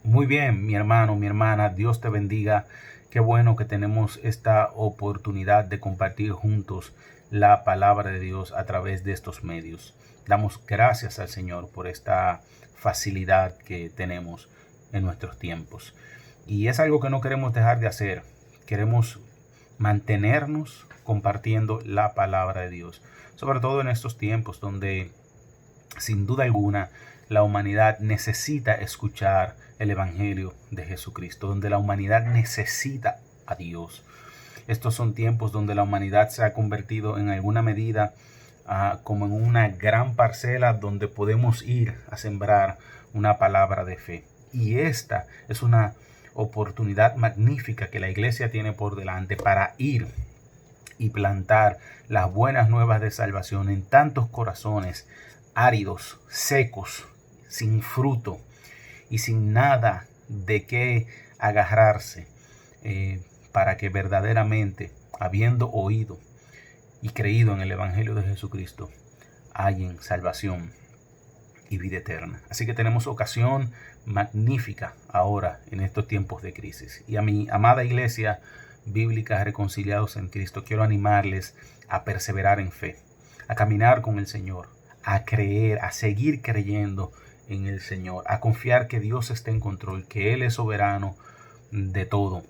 Muy bien, mi hermano, mi hermana, Dios te bendiga. Qué bueno que tenemos esta oportunidad de compartir juntos la palabra de Dios a través de estos medios. Damos gracias al Señor por esta facilidad que tenemos en nuestros tiempos. Y es algo que no queremos dejar de hacer. Queremos mantenernos compartiendo la palabra de Dios, sobre todo en estos tiempos donde sin duda alguna la humanidad necesita escuchar el Evangelio de Jesucristo, donde la humanidad necesita a Dios. Estos son tiempos donde la humanidad se ha convertido en alguna medida como en una gran parcela donde podemos ir a sembrar una palabra de fe. Y esta es una oportunidad magnífica que la iglesia tiene por delante para ir y plantar las buenas nuevas de salvación en tantos corazones áridos, secos, sin fruto y sin nada de qué agarrarse, para que verdaderamente, habiendo oído y creído en el Evangelio de Jesucristo, hallen salvación y vida eterna. Así que tenemos ocasión magnífica ahora en estos tiempos de crisis. Y a mi amada iglesia bíblica Reconciliados en Cristo, quiero animarles a perseverar en fe, a caminar con el Señor, a creer, a seguir creyendo en el Señor, a confiar que Dios está en control, que Él es soberano de todo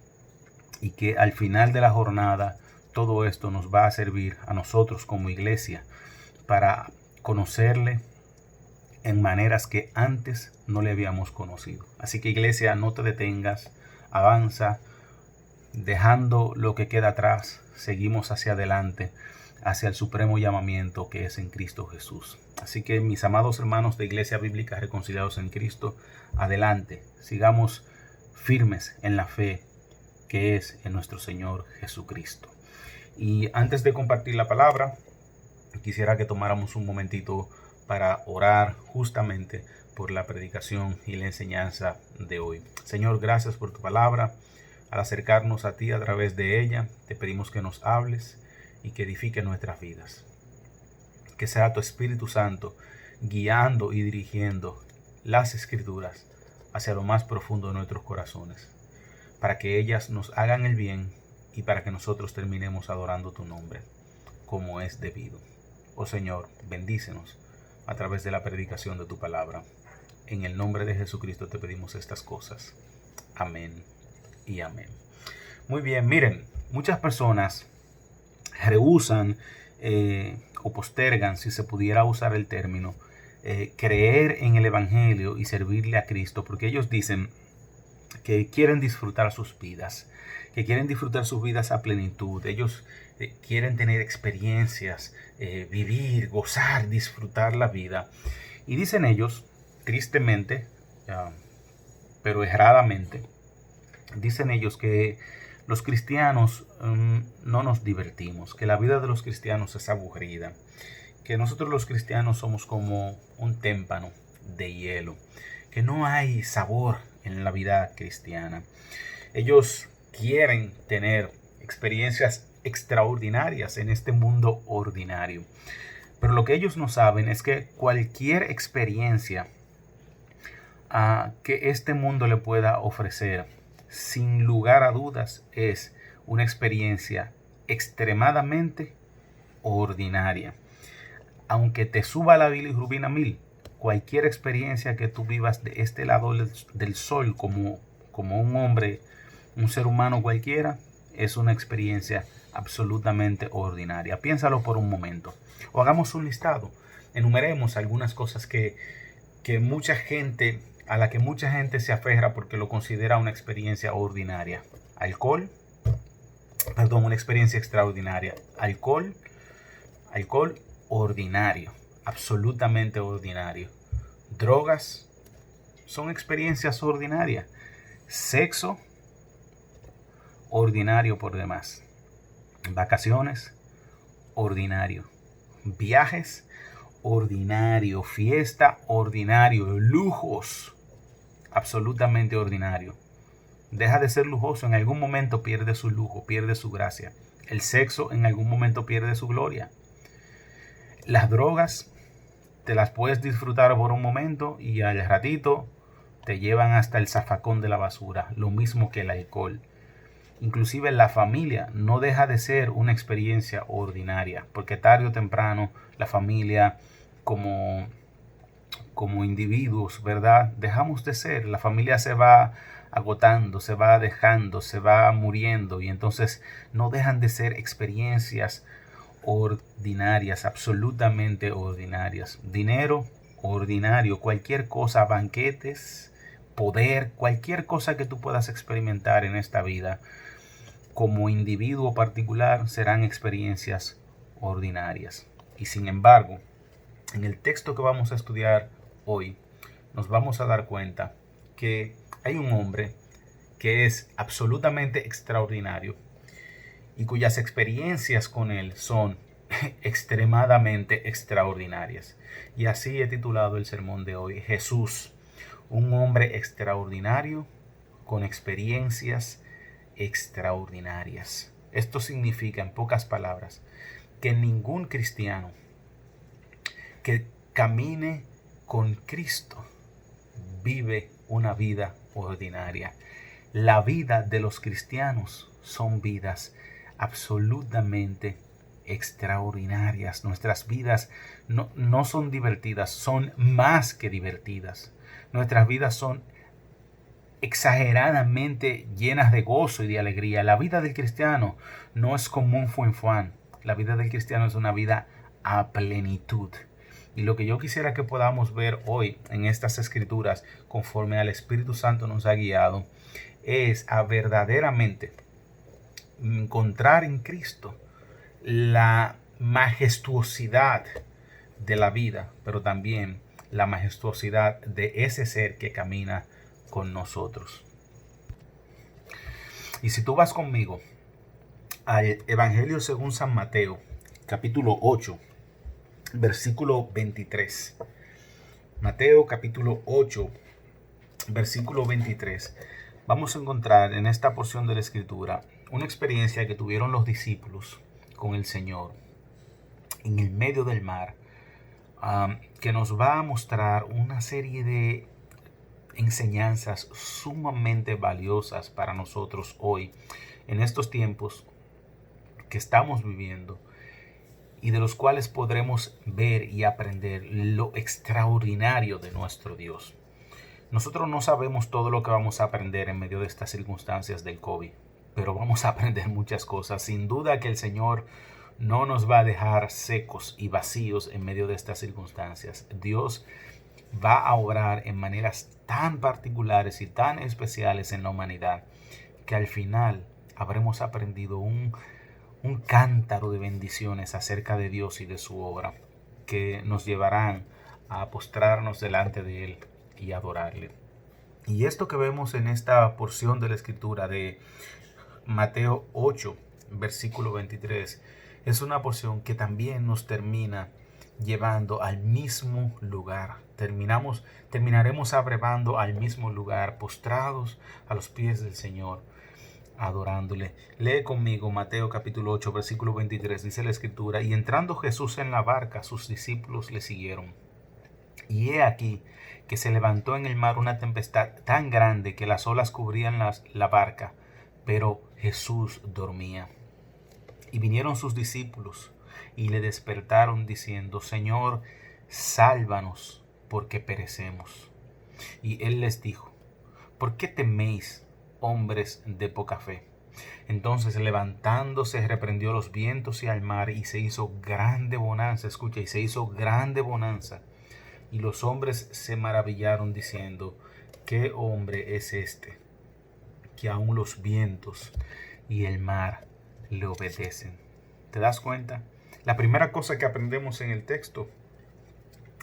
y que al final de la jornada todo esto nos va a servir a nosotros como iglesia para conocerle en maneras que antes no le habíamos conocido. Así que iglesia, no te detengas, avanza, dejando lo que queda atrás, seguimos hacia adelante, hacia el supremo llamamiento que es en Cristo Jesús. Así que mis amados hermanos de Iglesia Bíblica Reconciliados en Cristo, adelante, sigamos firmes en la fe que es en nuestro Señor Jesucristo. Y antes de compartir la palabra, quisiera que tomáramos un momentito para orar justamente por la predicación y la enseñanza de hoy. Señor, gracias por tu palabra. Al acercarnos a ti a través de ella, te pedimos que nos hables y que edifique nuestras vidas. Que sea tu Espíritu Santo guiando y dirigiendo las Escrituras hacia lo más profundo de nuestros corazones, para que ellas nos hagan el bien y para que nosotros terminemos adorando tu nombre como es debido. Oh Señor, bendícenos a través de la predicación de tu palabra. En el nombre de Jesucristo te pedimos estas cosas. Amén y amén. Muy bien, miren, muchas personas rehúsan o postergan, si se pudiera usar el término, creer en el Evangelio y servirle a Cristo, porque ellos dicen que quieren disfrutar sus vidas, que quieren disfrutar sus vidas a plenitud. Ellos quieren tener experiencias, vivir, gozar, disfrutar la vida. Y dicen ellos, tristemente, pero erradamente, dicen ellos que los cristianos no nos divertimos, que la vida de los cristianos es aburrida, que nosotros los cristianos somos como un témpano de hielo, que no hay sabor en la vida cristiana. Ellos quieren tener experiencias extraordinarias en este mundo ordinario, pero lo que ellos no saben es que cualquier experiencia que este mundo le pueda ofrecer, sin lugar a dudas, es una experiencia extremadamente ordinaria. Aunque te suba la bilirrubina 1000, cualquier experiencia que tú vivas de este lado del sol como un hombre, un ser humano cualquiera, es una experiencia absolutamente ordinaria. Piénsalo por un momento. O hagamos un listado. Enumeremos algunas cosas a la que mucha gente se aferra porque lo considera una experiencia ordinaria. Una experiencia extraordinaria. Alcohol ordinario, absolutamente ordinario. Drogas son experiencias ordinarias. Sexo, ordinario por demás. Vacaciones, ordinario. Viajes, ordinario. Fiesta, ordinario. Lujos, absolutamente ordinario. Deja de ser lujoso, en algún momento pierde su lujo, pierde su gracia. El sexo en algún momento pierde su gloria. Las drogas te las puedes disfrutar por un momento y al ratito te llevan hasta el zafacón de la basura, lo mismo que el alcohol. Inclusive la familia no deja de ser una experiencia ordinaria, porque tarde o temprano la familia como individuos, ¿verdad? Dejamos de ser, la familia se va agotando, se va dejando, se va muriendo y entonces no dejan de ser experiencias ordinarias, absolutamente ordinarias. Dinero, ordinario, cualquier cosa, banquetes, poder, cualquier cosa que tú puedas experimentar en esta vida como individuo particular serán experiencias ordinarias. Y sin embargo, en el texto que vamos a estudiar hoy, nos vamos a dar cuenta que hay un hombre que es absolutamente extraordinario y cuyas experiencias con él son extremadamente extraordinarias. Y así he titulado el sermón de hoy: Jesús, un hombre extraordinario con experiencias extraordinarias. Esto significa, en pocas palabras, que ningún cristiano que camine con Cristo vive una vida ordinaria. La vida de los cristianos son vidas absolutamente extraordinarias. Nuestras vidas no son divertidas, son más que divertidas. Nuestras vidas son exageradamente llenas de gozo y de alegría. La vida del cristiano no es como un fuenfuán. La vida del cristiano es una vida a plenitud. Y lo que yo quisiera que podamos ver hoy en estas escrituras, conforme al Espíritu Santo nos ha guiado, es a verdaderamente encontrar en Cristo la majestuosidad de la vida, pero también la majestuosidad de ese ser que camina con nosotros. Y si tú vas conmigo al Evangelio según San Mateo, capítulo 8, versículo 23. Mateo capítulo 8, versículo 23. Vamos a encontrar en esta porción de la Escritura una experiencia que tuvieron los discípulos con el Señor en el medio del mar, que nos va a mostrar una serie de enseñanzas sumamente valiosas para nosotros hoy, en estos tiempos que estamos viviendo, y de los cuales podremos ver y aprender lo extraordinario de nuestro Dios. Nosotros no sabemos todo lo que vamos a aprender en medio de estas circunstancias del COVID, pero vamos a aprender muchas cosas. Sin duda que el Señor no nos va a dejar secos y vacíos en medio de estas circunstancias. Dios va a obrar en maneras tan particulares y tan especiales en la humanidad que al final habremos aprendido un cántaro de bendiciones acerca de Dios y de su obra, que nos llevarán a postrarnos delante de Él y adorarle. Y esto que vemos en esta porción de la Escritura de Mateo 8, versículo 23, es una porción que también nos termina llevando al mismo lugar. Terminaremos abrevando al mismo lugar, postrados a los pies del Señor, adorándole. Lee conmigo Mateo capítulo 8, versículo 23, dice la Escritura: y entrando Jesús en la barca, sus discípulos le siguieron. Y he aquí que se levantó en el mar una tempestad tan grande que las olas cubrían la barca, pero Jesús dormía. Y vinieron sus discípulos y le despertaron diciendo: Señor, sálvanos, porque perecemos. Y él les dijo: ¿por qué teméis, hombres de poca fe? Entonces, levantándose, reprendió los vientos y al mar, y se hizo grande bonanza. Escucha, y se hizo grande bonanza. Y los hombres se maravillaron diciendo: ¿qué hombre es este, que aun los vientos y el mar le obedecen? ¿Te das cuenta? La primera cosa que aprendemos en el texto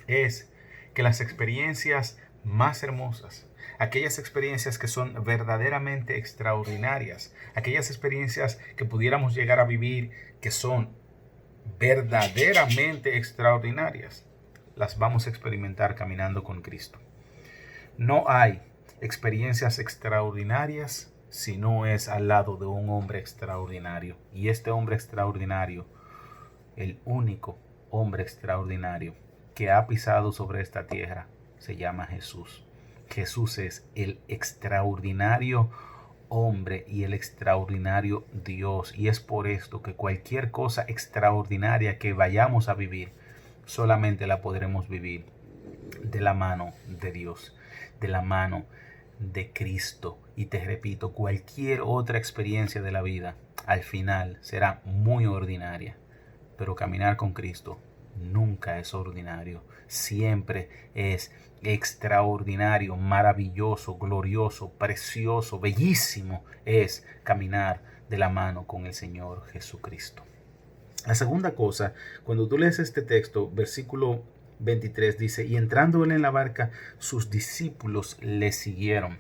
es que las experiencias más hermosas, aquellas experiencias que son verdaderamente extraordinarias, aquellas experiencias que pudiéramos llegar a vivir que son verdaderamente extraordinarias, las vamos a experimentar caminando con Cristo. No hay experiencias extraordinarias si no es al lado de un hombre extraordinario. Y este hombre extraordinario, el único hombre extraordinario que ha pisado sobre esta tierra, se llama Jesús. Jesús es el extraordinario hombre y el extraordinario Dios. Y es por esto que cualquier cosa extraordinaria que vayamos a vivir, solamente la podremos vivir de la mano de Dios, de la mano de Cristo. Y te repito, cualquier otra experiencia de la vida al final será muy ordinaria, pero caminar con Cristo nunca es ordinario, siempre es extraordinario, maravilloso, glorioso, precioso, bellísimo es caminar de la mano con el Señor Jesucristo. La segunda cosa, cuando tú lees este texto, versículo 23 dice, y entrando él en la barca, sus discípulos le siguieron.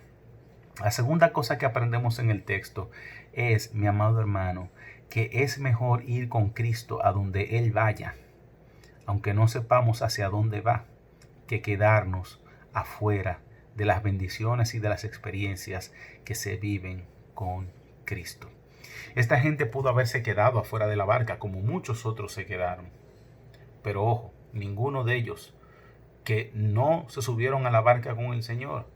La segunda cosa que aprendemos en el texto es, mi amado hermano, que es mejor ir con Cristo a donde Él vaya, aunque no sepamos hacia dónde va, que quedarnos afuera de las bendiciones y de las experiencias que se viven con Cristo. Esta gente pudo haberse quedado afuera de la barca, como muchos otros se quedaron. Pero ojo, ninguno de ellos que no se subieron a la barca con el Señor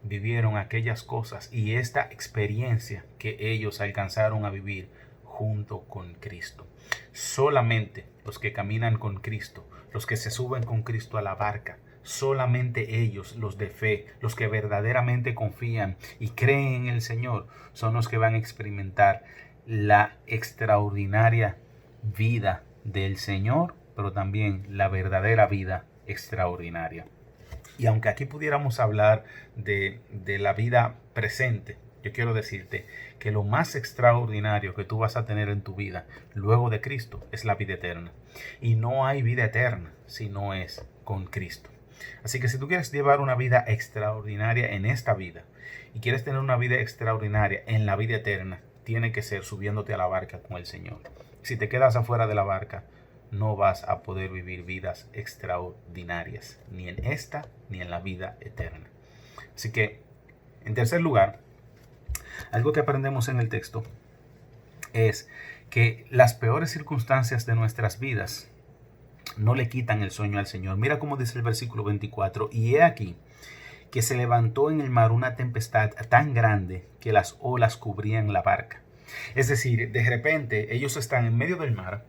vivieron aquellas cosas y esta experiencia que ellos alcanzaron a vivir junto con Cristo. Solamente los que caminan con Cristo, los que se suben con Cristo a la barca, solamente ellos, los de fe, los que verdaderamente confían y creen en el Señor, son los que van a experimentar la extraordinaria vida del Señor, pero también la verdadera vida extraordinaria. Y aunque aquí pudiéramos hablar de la vida presente, yo quiero decirte que lo más extraordinario que tú vas a tener en tu vida luego de Cristo es la vida eterna. Y no hay vida eterna si no es con Cristo. Así que si tú quieres llevar una vida extraordinaria en esta vida y quieres tener una vida extraordinaria en la vida eterna, tiene que ser subiéndote a la barca con el Señor. Si te quedas afuera de la barca, no vas a poder vivir vidas extraordinarias, ni en esta ni en la vida eterna. Así que, en tercer lugar, algo que aprendemos en el texto es que las peores circunstancias de nuestras vidas no le quitan el sueño al Señor. Mira cómo dice el versículo 24, y he aquí que se levantó en el mar una tempestad tan grande que las olas cubrían la barca. Es decir, de repente ellos están en medio del mar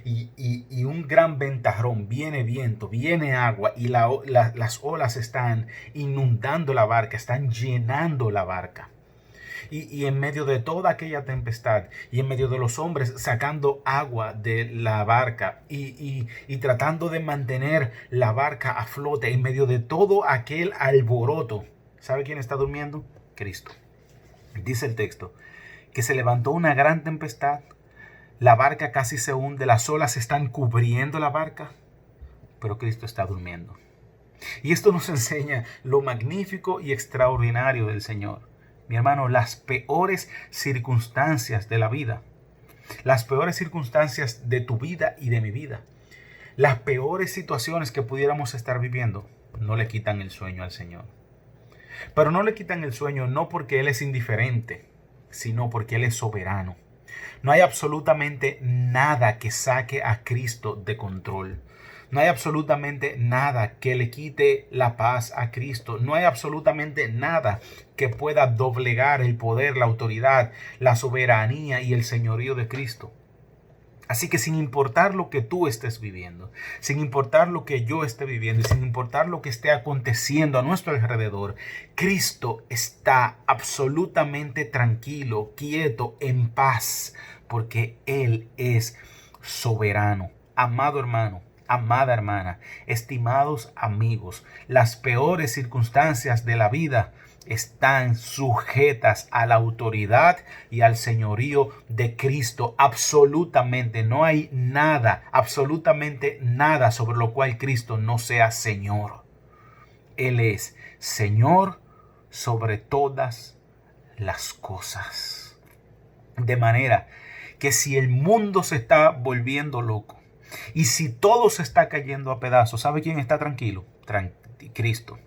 y un gran ventarrón, viene viento, viene agua y las olas están inundando la barca, están llenando la barca. Y en medio de toda aquella tempestad y en medio de los hombres sacando agua de la barca y tratando de mantener la barca a flote en medio de todo aquel alboroto, ¿sabe quién está durmiendo? Cristo. Dice el texto que se levantó una gran tempestad, la barca casi se hunde, las olas están cubriendo la barca, pero Cristo está durmiendo. Y esto nos enseña lo magnífico y extraordinario del Señor. Mi hermano, las peores circunstancias de la vida, las peores circunstancias de tu vida y de mi vida, las peores situaciones que pudiéramos estar viviendo, no le quitan el sueño al Señor. Pero no le quitan el sueño no porque Él es indiferente, sino porque Él es soberano. No hay absolutamente nada que saque a Cristo de control. No hay absolutamente nada que le quite la paz a Cristo. No hay absolutamente nada que pueda doblegar el poder, la autoridad, la soberanía y el señorío de Cristo. Así que sin importar lo que tú estés viviendo, sin importar lo que yo esté viviendo y sin importar lo que esté aconteciendo a nuestro alrededor, Cristo está absolutamente tranquilo, quieto, en paz, porque Él es soberano. Amado hermano, amada hermana, estimados amigos, las peores circunstancias de la vida están sujetas a la autoridad y al señorío de Cristo. Absolutamente no hay nada, absolutamente nada sobre lo cual Cristo no sea Señor. Él es Señor sobre todas las cosas. De manera que si el mundo se está volviendo loco y si todo se está cayendo a pedazos, ¿sabe quién está tranquilo? Cristo.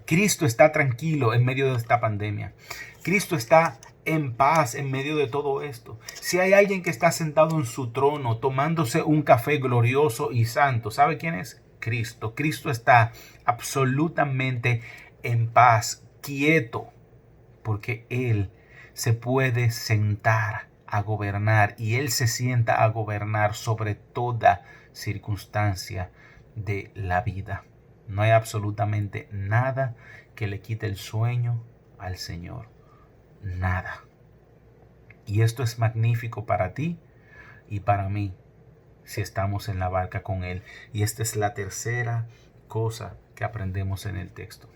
Cristo está tranquilo en medio de esta pandemia. Cristo está en paz en medio de todo esto. Si hay alguien que está sentado en su trono tomándose un café glorioso y santo, ¿sabe quién es? Cristo. Cristo está absolutamente en paz, quieto, porque Él se puede sentar a gobernar y Él se sienta a gobernar sobre toda circunstancia de la vida. No hay absolutamente nada que le quite el sueño al Señor. Nada. Y esto es magnífico para ti y para mí si estamos en la barca con Él. Y esta es la tercera cosa que aprendemos en el texto.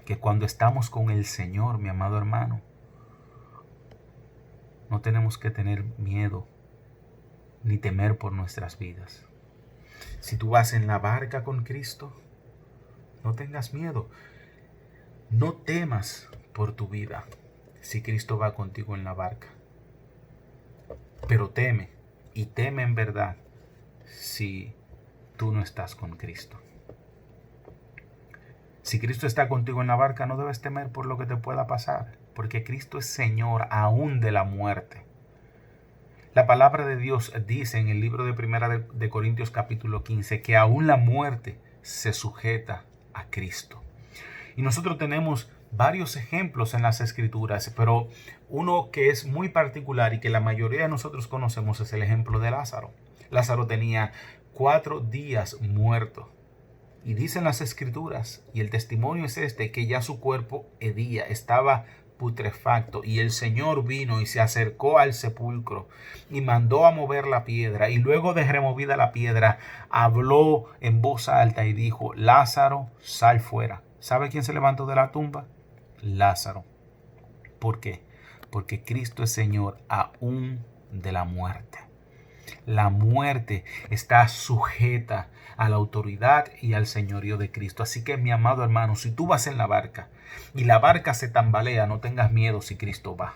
Que cuando estamos con el Señor, mi amado hermano, no tenemos que tener miedo ni temer por nuestras vidas. Si tú vas en la barca con Cristo, no tengas miedo. No temas por tu vida si Cristo va contigo en la barca. Pero teme, y teme en verdad, si tú no estás con Cristo. Si Cristo está contigo en la barca, no debes temer por lo que te pueda pasar, porque Cristo es Señor aún de la muerte. La palabra de Dios dice en el libro de Primera de Corintios capítulo 15 que aún la muerte se sujeta a Cristo. Y nosotros tenemos varios ejemplos en las Escrituras, pero uno que es muy particular y que la mayoría de nosotros conocemos es el ejemplo de Lázaro. Lázaro tenía 4 días muerto. Y dicen las Escrituras, y el testimonio es este, que ya su cuerpo hedía, estaba putrefacto, y el Señor vino y se acercó al sepulcro y mandó a mover la piedra, y luego de removida la piedra habló en voz alta y dijo: Lázaro, sal fuera. ¿Sabe quién se levantó de la tumba? Lázaro. ¿Por qué? Porque Cristo es Señor aún de la muerte. La muerte está sujeta a la autoridad y al señorío de Cristo. Así que, mi amado hermano, si tú vas en la barca y la barca se tambalea, no tengas miedo si Cristo va.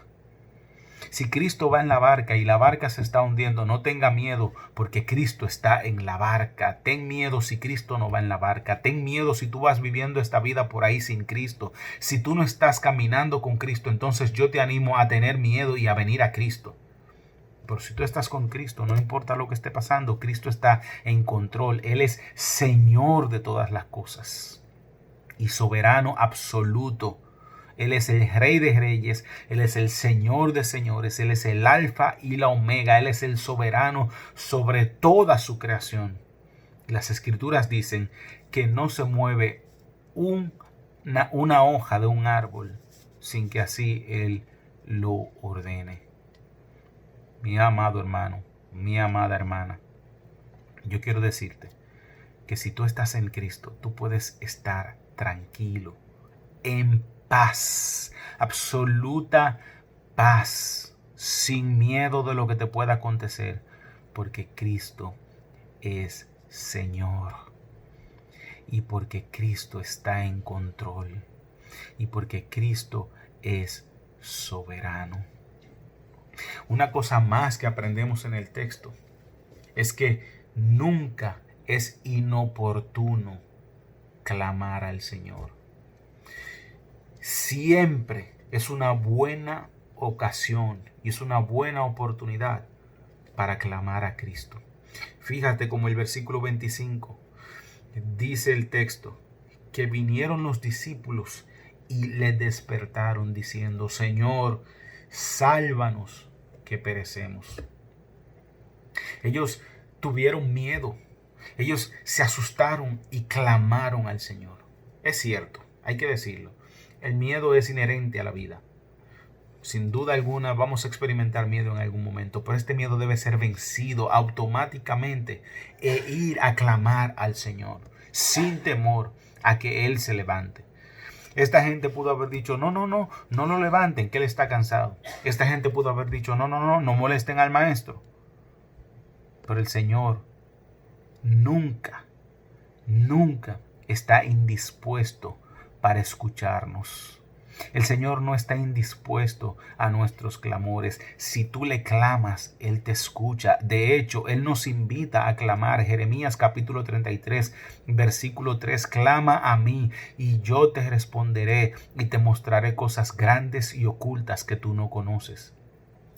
Si Cristo va en la barca y la barca se está hundiendo, no tenga miedo porque Cristo está en la barca. Ten miedo si Cristo no va en la barca. Ten miedo si tú vas viviendo esta vida por ahí sin Cristo. Si tú no estás caminando con Cristo, entonces yo te animo a tener miedo y a venir a Cristo. Pero si tú estás con Cristo, no importa lo que esté pasando, Cristo está en control. Él es Señor de todas las cosas y soberano absoluto. Él es el Rey de Reyes, Él es el Señor de Señores, Él es el Alfa y la Omega, Él es el soberano sobre toda su creación. Las Escrituras dicen que no se mueve una hoja de un árbol sin que así Él lo ordene. Mi amado hermano, mi amada hermana, yo quiero decirte que si tú estás en Cristo, tú puedes estar tranquilo, en paz, absoluta paz, sin miedo de lo que te pueda acontecer, porque Cristo es Señor y porque Cristo está en control y porque Cristo es soberano. Una cosa más que aprendemos en el texto es que nunca es inoportuno clamar al Señor. Siempre es una buena ocasión y es una buena oportunidad para clamar a Cristo. Fíjate como el versículo 25 dice el texto que vinieron los discípulos y le despertaron diciendo: Señor, sálvanos que perecemos. Ellos tuvieron miedo, ellos se asustaron y clamaron al Señor. Es cierto, hay que decirlo, el miedo es inherente a la vida. Sin duda alguna vamos a experimentar miedo en algún momento, pero este miedo debe ser vencido automáticamente e ir a clamar al Señor sin temor a que Él se levante. Esta gente pudo haber dicho: no lo levanten, que él está cansado. Esta gente pudo haber dicho: no molesten al maestro. Pero el Señor nunca está indispuesto para escucharnos. El Señor no está indispuesto a nuestros clamores. Si tú le clamas, Él te escucha. De hecho, Él nos invita a clamar. Jeremías capítulo 33, versículo 3. Clama a mí y yo te responderé y te mostraré cosas grandes y ocultas que tú no conoces.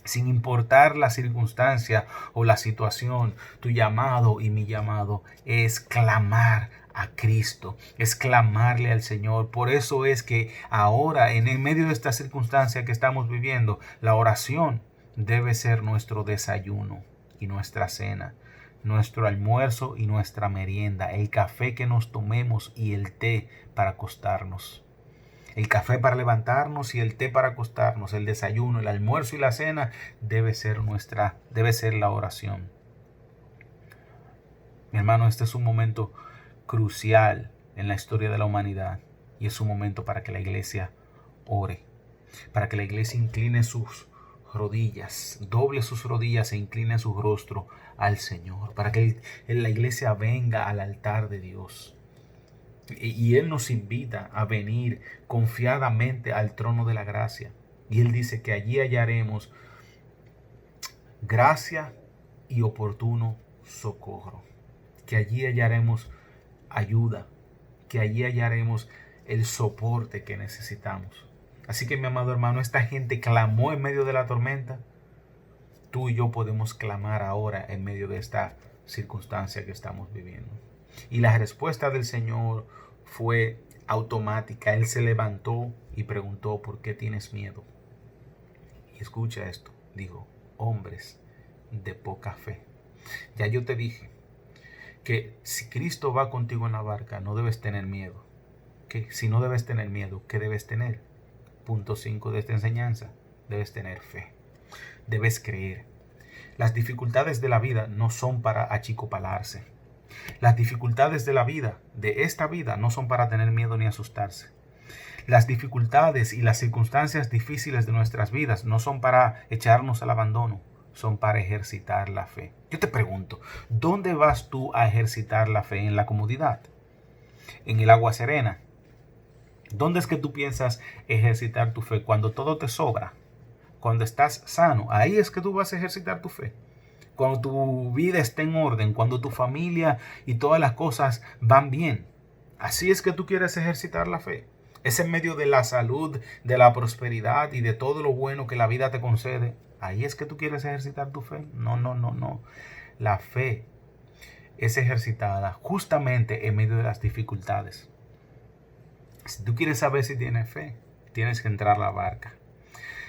Sin importar la circunstancia o la situación, tu llamado y mi llamado es clamar a Cristo, es clamarle al Señor. Por eso es que ahora, en el medio de esta circunstancia que estamos viviendo, la oración debe ser nuestro desayuno y nuestra cena, nuestro almuerzo y nuestra merienda, el café que nos tomemos y el té para acostarnos. El café para levantarnos y el té para acostarnos, el desayuno, el almuerzo y la cena debe ser la oración. Mi hermano, este es un momento crucial en la historia de la humanidad y es un momento para que la iglesia ore, para que la iglesia incline sus rodillas, doble sus rodillas e incline su rostro al Señor, para que la iglesia venga al altar de Dios. Y Él nos invita a venir confiadamente al trono de la gracia. Y Él dice que allí hallaremos gracia y oportuno socorro. Que allí hallaremos ayuda. Que allí hallaremos el soporte que necesitamos. Así que, mi amado hermano, esta gente clamó en medio de la tormenta. Tú y yo podemos clamar ahora en medio de esta circunstancia que estamos viviendo. Y la respuesta del Señor fue automática. Él se levantó y preguntó: ¿por qué tienes miedo? Y escucha esto, dijo: hombres de poca fe. Ya yo te dije que si Cristo va contigo en la barca, no debes tener miedo. Que si no debes tener miedo, ¿qué debes tener? Punto 5 de esta enseñanza: debes tener fe. Debes creer. Las dificultades de la vida no son para achicopalarse. Las dificultades de la vida, de esta vida, no son para tener miedo ni asustarse. Las dificultades y las circunstancias difíciles de nuestras vidas no son para echarnos al abandono, son para ejercitar la fe. Yo te pregunto, ¿dónde vas tú a ejercitar la fe? ¿En la comodidad? ¿En el agua serena? ¿Dónde es que tú piensas ejercitar tu fe? ¿Cuando todo te sobra? ¿Cuando estás sano? Ahí es que tú vas a ejercitar tu fe. Cuando tu vida está en orden, cuando tu familia y todas las cosas van bien. Así es que tú quieres ejercitar la fe. Es en medio de la salud, de la prosperidad y de todo lo bueno que la vida te concede. Ahí es que tú quieres ejercitar tu fe. No, no, no, no. La fe es ejercitada justamente en medio de las dificultades. Si tú quieres saber si tienes fe, tienes que entrar a la barca.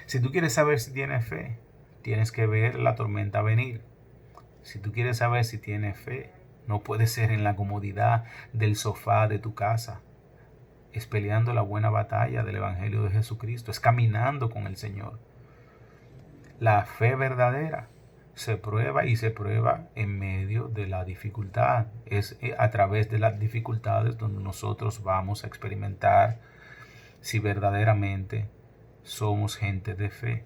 Si tú quieres saber si tienes fe, tienes que ver la tormenta venir. Si tú quieres saber si tienes fe, no puede ser en la comodidad del sofá de tu casa. Es peleando la buena batalla del Evangelio de Jesucristo. Es caminando con el Señor. La fe verdadera se prueba y se prueba en medio de la dificultad. Es a través de las dificultades donde nosotros vamos a experimentar si verdaderamente somos gente de fe.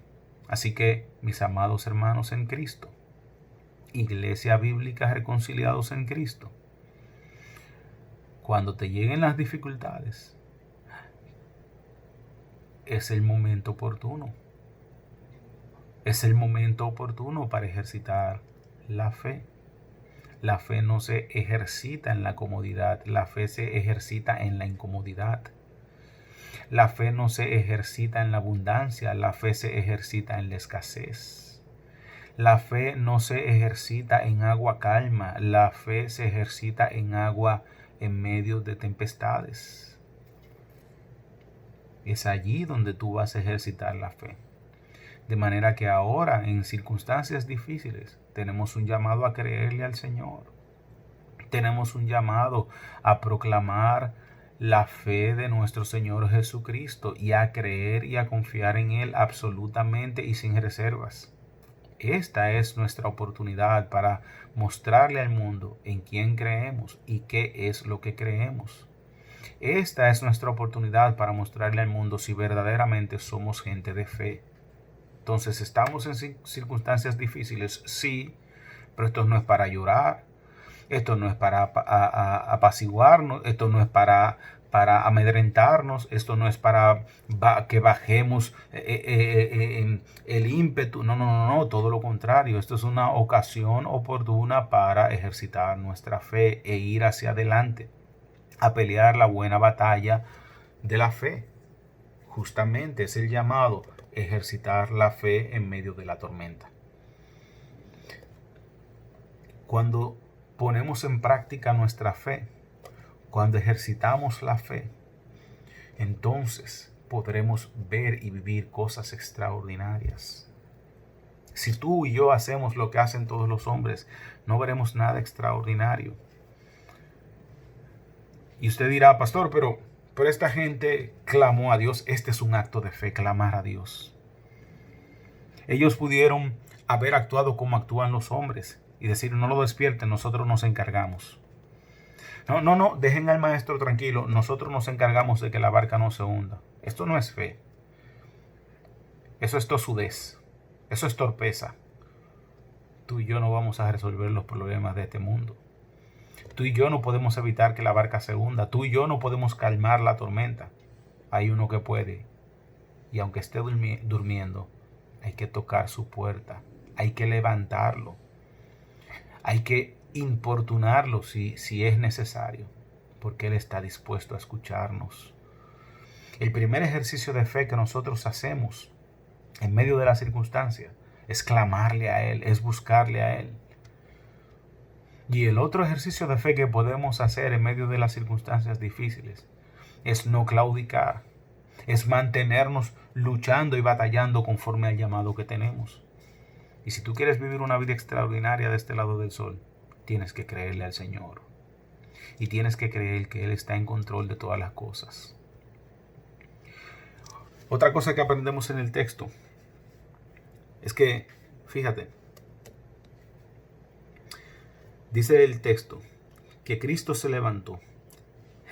Así que, mis amados hermanos en Cristo, Iglesia Bíblica Reconciliados en Cristo, cuando te lleguen las dificultades, es el momento oportuno. Es el momento oportuno para ejercitar la fe. La fe no se ejercita en la comodidad, la fe se ejercita en la incomodidad. La fe no se ejercita en la abundancia, la fe se ejercita en la escasez. La fe no se ejercita en agua calma, la fe se ejercita en agua en medio de tempestades. Es allí donde tú vas a ejercitar la fe. De manera que ahora, en circunstancias difíciles, tenemos un llamado a creerle al Señor. Tenemos un llamado a proclamar la fe de nuestro Señor Jesucristo y a creer y a confiar en Él absolutamente y sin reservas. Esta es nuestra oportunidad para mostrarle al mundo en quién creemos y qué es lo que creemos. Esta es nuestra oportunidad para mostrarle al mundo si verdaderamente somos gente de fe. Entonces, ¿estamos en circunstancias difíciles? Sí, pero esto no es para llorar, esto no es para apaciguarnos, esto no es para amedrentarnos, esto no es para que bajemos el ímpetu, no, todo lo contrario. Esto es una ocasión oportuna para ejercitar nuestra fe e ir hacia adelante, a pelear la buena batalla de la fe. Justamente es el llamado: ejercitar la fe en medio de la tormenta. Cuando ponemos en práctica nuestra fe, Cuando ejercitamos la fe, entonces podremos ver y vivir cosas extraordinarias. Si tú y yo hacemos lo que hacen todos los hombres, no veremos nada extraordinario. Y usted dirá, pastor, pero esta gente clamó a Dios. Este es un acto de fe, clamar a Dios. Ellos pudieron haber actuado como actúan los hombres y decir, no lo despierten, nosotros nos encargamos. No, dejen al maestro tranquilo, nosotros nos encargamos de que la barca no se hunda. Esto no es fe. Eso es tosudez. Eso es torpeza. Tú y yo no vamos a resolver los problemas de este mundo. Tú y yo no podemos evitar que la barca se hunda. Tú y yo no podemos calmar la tormenta. Hay uno que puede. Y aunque esté durmiendo, hay que tocar su puerta. Hay que levantarlo. Hay que importunarlo si es necesario. Porque Él está dispuesto a escucharnos. El primer ejercicio de fe que nosotros hacemos en medio de la circunstancia es clamarle a Él, es buscarle a Él. Y el otro ejercicio de fe que podemos hacer en medio de las circunstancias difíciles es no claudicar, es mantenernos luchando y batallando conforme al llamado que tenemos. Y si tú quieres vivir una vida extraordinaria de este lado del sol, tienes que creerle al Señor. Y tienes que creer que Él está en control de todas las cosas. Otra cosa que aprendemos en el texto es que, fíjate, dice el texto que Cristo se levantó,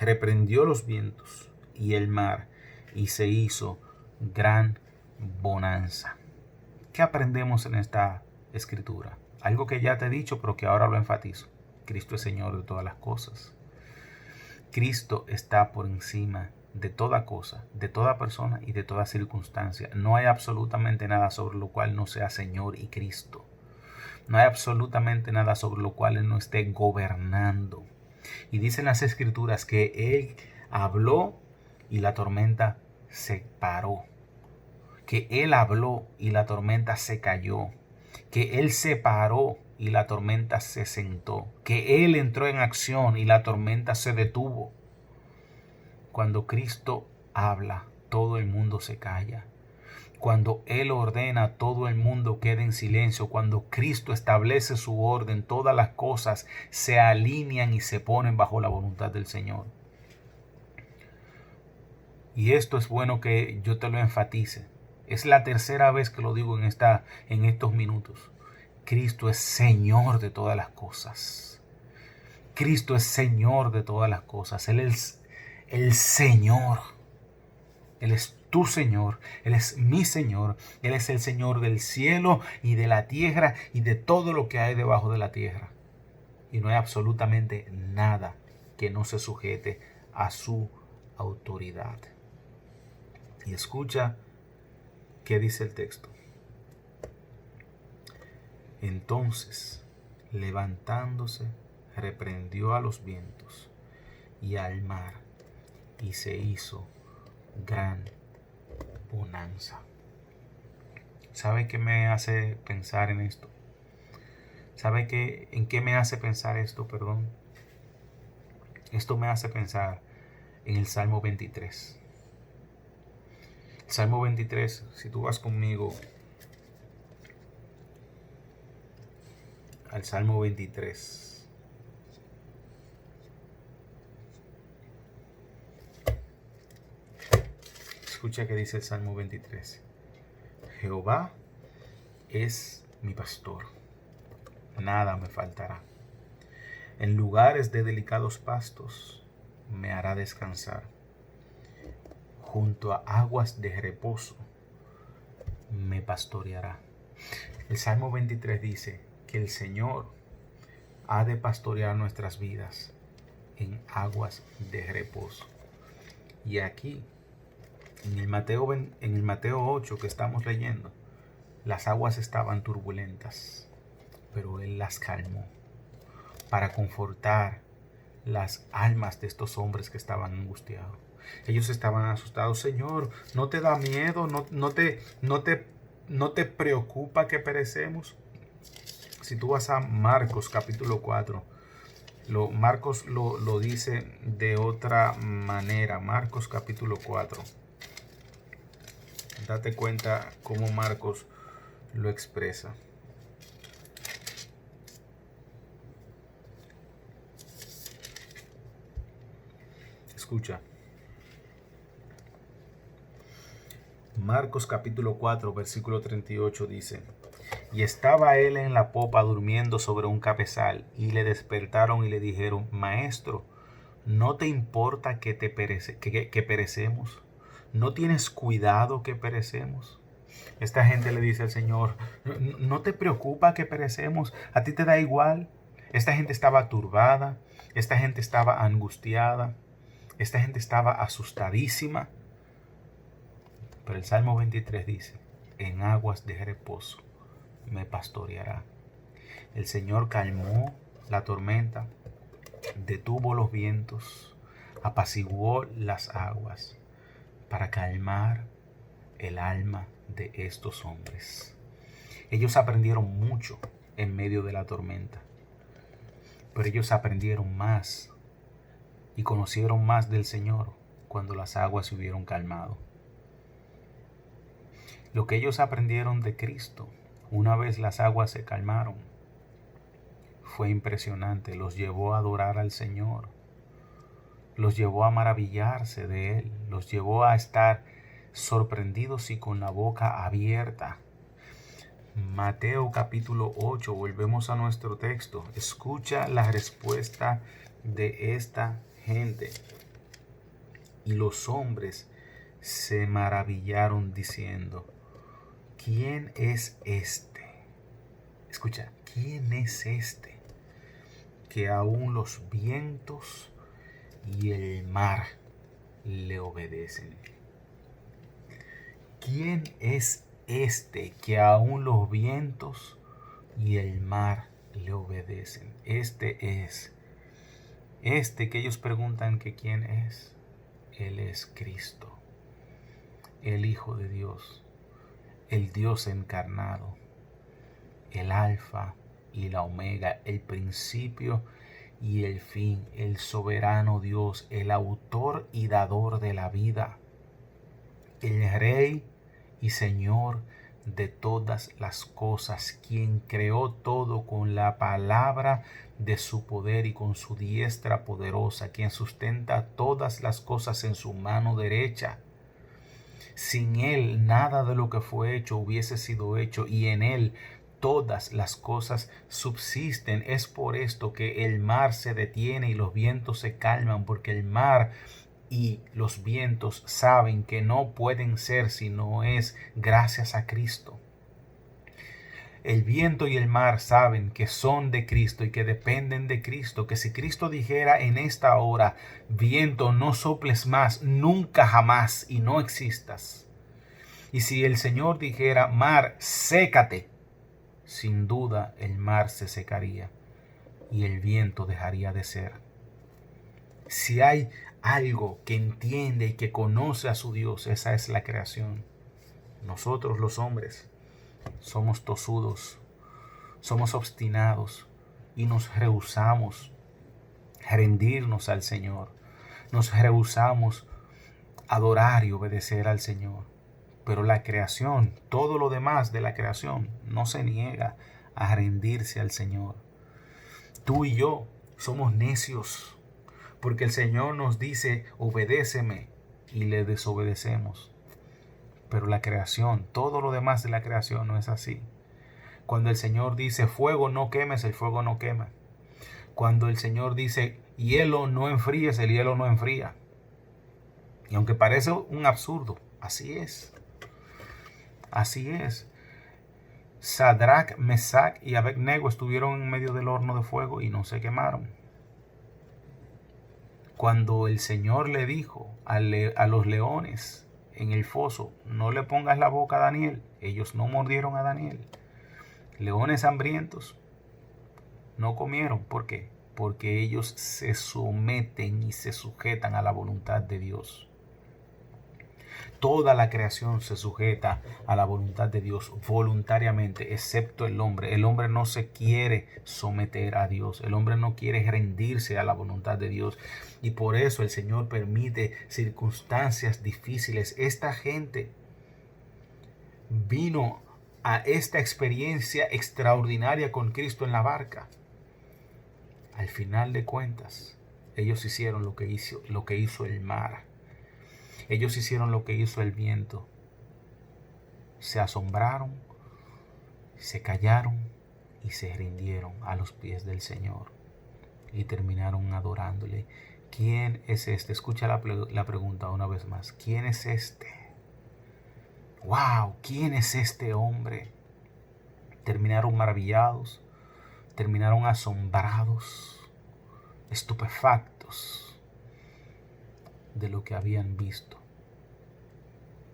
reprendió los vientos y el mar y se hizo gran bonanza. ¿Qué aprendemos en esta escritura? Algo que ya te he dicho, pero que ahora lo enfatizo. Cristo es Señor de todas las cosas. Cristo está por encima de toda cosa, de toda persona y de toda circunstancia. No hay absolutamente nada sobre lo cual no sea Señor y Cristo. No hay absolutamente nada sobre lo cual Él no esté gobernando. Y dicen las Escrituras que Él habló y la tormenta se paró. Que Él habló y la tormenta se cayó. Que Él se paró y la tormenta se sentó. Que Él entró en acción y la tormenta se detuvo. Cuando Cristo habla, todo el mundo se calla. Cuando Él ordena, todo el mundo queda en silencio. Cuando Cristo establece su orden, todas las cosas se alinean y se ponen bajo la voluntad del Señor. Y esto es bueno que yo te lo enfatice. Es la tercera vez que lo digo en estos minutos. Cristo es Señor de todas las cosas. Cristo es Señor de todas las cosas. Él es el Señor. Él es tu Señor, Él es mi Señor, Él es el Señor del cielo y de la tierra y de todo lo que hay debajo de la tierra. Y no hay absolutamente nada que no se sujete a su autoridad. Y escucha qué dice el texto. Entonces, levantándose, reprendió a los vientos y al mar y se hizo gran bonanza. ¿Sabe qué me hace pensar en esto? ¿Sabe en qué me hace pensar esto? Perdón. Esto me hace pensar en el Salmo 23. El Salmo 23, si tú vas conmigo al Salmo 23. Escucha que dice el Salmo 23. Jehová es mi pastor, nada me faltará. En lugares de delicados pastos me hará descansar. Junto a aguas de reposo me pastoreará. El Salmo 23 dice que el Señor ha de pastorear nuestras vidas en aguas de reposo. Y aquí, en el Mateo 8 que estamos leyendo, las aguas estaban turbulentas, pero Él las calmó para confortar las almas de estos hombres que estaban angustiados. Ellos estaban asustados. Señor, ¿no te da miedo? ¿No te preocupa que perecemos? Si tú vas a Marcos capítulo 4, Marcos lo dice de otra manera. Marcos capítulo 4. Date cuenta cómo Marcos lo expresa. Escucha. Marcos capítulo 4, versículo 38 dice: Y estaba él en la popa durmiendo sobre un cabezal, y le despertaron y le dijeron: Maestro, ¿no te importa que perecemos? ¿No tienes cuidado que perecemos? Esta gente le dice al Señor: ¿No te preocupa que perecemos? ¿A ti te da igual? Esta gente estaba turbada, esta gente estaba angustiada, esta gente estaba asustadísima. Pero el Salmo 23 dice: en aguas de reposo me pastoreará. El Señor calmó la tormenta, detuvo los vientos, apaciguó las aguas para calmar el alma de estos hombres. Ellos aprendieron mucho en medio de la tormenta, pero ellos aprendieron más y conocieron más del Señor cuando las aguas se hubieron calmado. Lo que ellos aprendieron de Cristo, una vez las aguas se calmaron, fue impresionante. Los llevó a adorar al Señor, los llevó a maravillarse de Él, los llevó a estar sorprendidos y con la boca abierta. Mateo capítulo 8, volvemos a nuestro texto. Escucha la respuesta de esta gente. Y los hombres se maravillaron diciendo: ¿quién es este? Escucha, ¿quién es este que aún los vientos y el mar le obedecen? ¿Quién es este que aún los vientos y el mar le obedecen? Este que ellos preguntan que quién es. Él es Cristo, el Hijo de Dios, el Dios encarnado, el Alfa y la Omega, el principio y el fin, el soberano Dios, el autor y dador de la vida, el Rey y Señor de todas las cosas, quien creó todo con la palabra de su poder y con su diestra poderosa, quien sustenta todas las cosas en su mano derecha. Sin Él nada de lo que fue hecho hubiese sido hecho, y en Él todas las cosas subsisten. Es por esto que el mar se detiene y los vientos se calman, porque el mar y los vientos saben que no pueden ser si no es gracias a Cristo. El viento y el mar saben que son de Cristo y que dependen de Cristo, que si Cristo dijera en esta hora: viento, no soples más, nunca jamás, y no existas. Y si el Señor dijera: mar, sécate, sin duda el mar se secaría y el viento dejaría de ser. Si hay algo que entiende y que conoce a su Dios, esa es la creación. Nosotros los hombres somos tosudos, somos obstinados y nos rehusamos a rendirnos al Señor. Nos rehusamos a adorar y obedecer al Señor. Pero la creación, todo lo demás de la creación, no se niega a rendirse al Señor. Tú y yo somos necios, porque el Señor nos dice: obedéceme, y le desobedecemos. Pero la creación, todo lo demás de la creación no es así. Cuando el Señor dice: fuego no quemes, el fuego no quema. Cuando el Señor dice: hielo no enfríes, el hielo no enfría. Y aunque parece un absurdo, así es. Así es. Sadrach, Mesach y Abednego estuvieron en medio del horno de fuego y no se quemaron. Cuando el Señor le dijo a los leones en el foso: no le pongas la boca a Daniel, ellos no mordieron a Daniel. Leones hambrientos no comieron. ¿Por qué? Porque ellos se someten y se sujetan a la voluntad de Dios. Toda la creación se sujeta a la voluntad de Dios voluntariamente, excepto el hombre. El hombre no se quiere someter a Dios. El hombre no quiere rendirse a la voluntad de Dios. Y por eso el Señor permite circunstancias difíciles. Esta gente vino a esta experiencia extraordinaria con Cristo en la barca. Al final de cuentas, ellos hicieron lo que hizo el mar. Ellos hicieron lo que hizo el viento. Se asombraron, se callaron y se rindieron a los pies del Señor. Y terminaron adorándole. ¿Quién es este? Escucha la pregunta una vez más. ¿Quién es este? ¡Wow! ¿Quién es este hombre? Terminaron maravillados, terminaron asombrados, estupefactos de lo que habían visto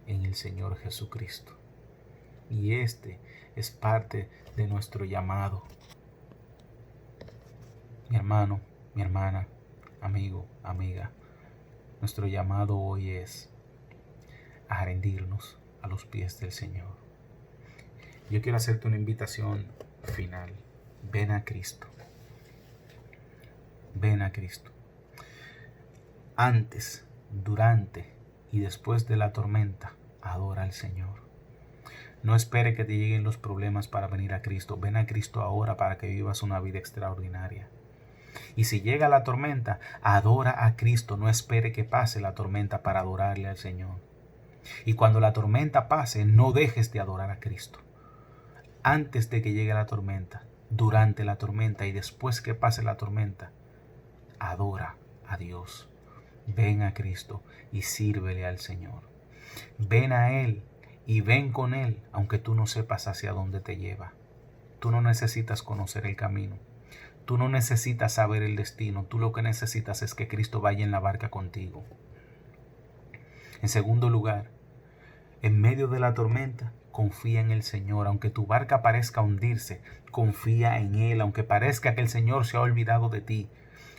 en el Señor Jesucristo. Y este es parte de nuestro llamado. Mi hermano, mi hermana, amigo, amiga, nuestro llamado hoy es a rendirnos a los pies del Señor. Yo quiero hacerte una invitación final. Ven a Cristo. Ven a Cristo. Antes, durante y después de la tormenta, adora al Señor. No espere que te lleguen los problemas para venir a Cristo. Ven a Cristo ahora para que vivas una vida extraordinaria. Y si llega la tormenta, adora a Cristo. No espere que pase la tormenta para adorarle al Señor. Y cuando la tormenta pase, no dejes de adorar a Cristo. Antes de que llegue la tormenta, durante la tormenta y después que pase la tormenta, adora a Dios. Ven a Cristo y sírvele al Señor. Ven a Él y ven con Él, aunque tú no sepas hacia dónde te lleva. Tú no necesitas conocer el camino. Tú no necesitas saber el destino. Tú lo que necesitas es que Cristo vaya en la barca contigo. En segundo lugar, en medio de la tormenta, confía en el Señor. Aunque tu barca parezca hundirse, confía en Él. Aunque parezca que el Señor se ha olvidado de ti.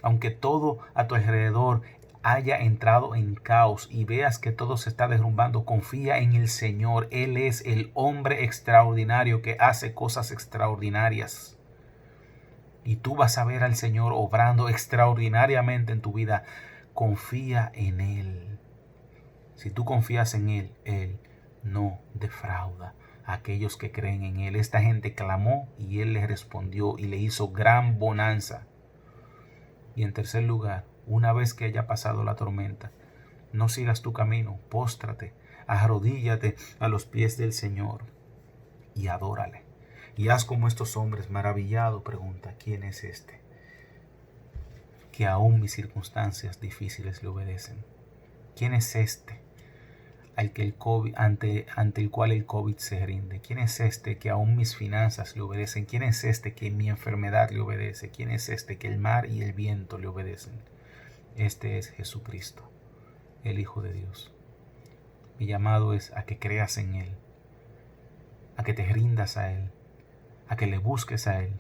Aunque todo a tu alrededor haya entrado en caos y veas que todo se está derrumbando, confía en el Señor. Él es el hombre extraordinario que hace cosas extraordinarias. Y tú vas a ver al Señor obrando extraordinariamente en tu vida. Confía en Él. Si tú confías en Él, Él no defrauda a aquellos que creen en Él. Esta gente clamó y Él les respondió y le hizo gran bonanza. Y en tercer lugar, una vez que haya pasado la tormenta, no sigas tu camino, póstrate, arrodíllate a los pies del Señor y adórale. Y haz como estos hombres, maravillado, pregunta, ¿quién es este? Que aún mis circunstancias difíciles le obedecen. ¿Quién es este al que ante el cual el COVID se rinde? ¿Quién es este que aún mis finanzas le obedecen? ¿Quién es este que mi enfermedad le obedece? ¿Quién es este que el mar y el viento le obedecen? Este es Jesucristo, el Hijo de Dios. Mi llamado es a que creas en Él, a que te rindas a Él, a que le busques a Él,